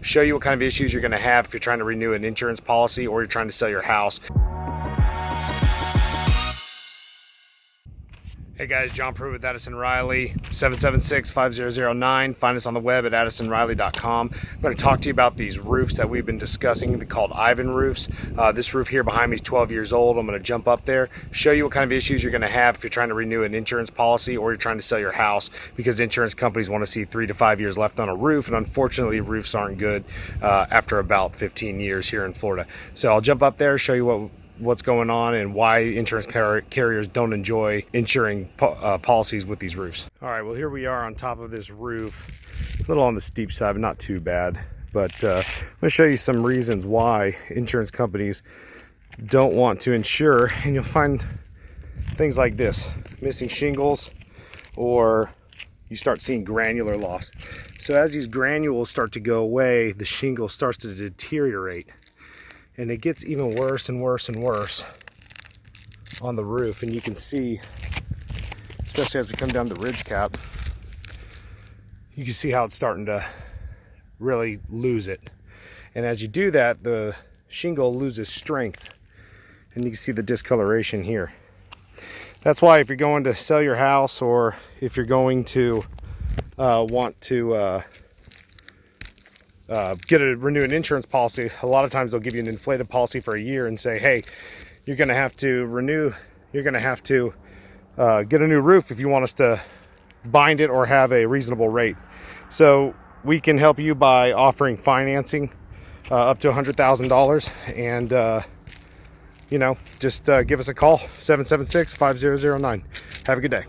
Show you what kind of issues you're going to have if you're trying to renew an insurance policy or you're trying to sell your house. Hey guys, John Pruitt with Addition Riley, 776-5009. Find us on the web at addisonriley.com. I'm going to talk to you about these roofs that we've been discussing. They're called Ivan roofs. This roof here behind me is 12 years old. I'm going to jump up there, show you what kind of issues you're going to have if you're trying to renew an insurance policy or you're trying to sell your house, because insurance companies want to see 3 to 5 years left on a roof, and unfortunately roofs aren't good after about 15 years here in Florida. So I'll jump up there, show you what's going on and why insurance carriers don't enjoy insuring policies with these roofs. All right, well, here we are on top of this roof. A little on the steep side, but not too bad. But I'm going to show you some reasons why insurance companies don't want to insure, and you'll find things like this: missing shingles, or you start seeing granular loss. So as these granules start to go away, the shingle starts to deteriorate. And it gets even worse and worse and worse on the roof. And you can see, especially as we come down the ridge cap, you can see how it's starting to really lose it. And as you do that, the shingle loses strength. And you can see the discoloration here. That's why if you're going to sell your house, or if you're going to want to renew an insurance policy, a lot of times they'll give you an inflated policy for a year and say, hey, you're going to have to renew, you're going to have to get a new roof if you want us to bind it or have a reasonable rate. So we can help you by offering financing up to $100,000, and just give us a call, 776-5009. Have a good day.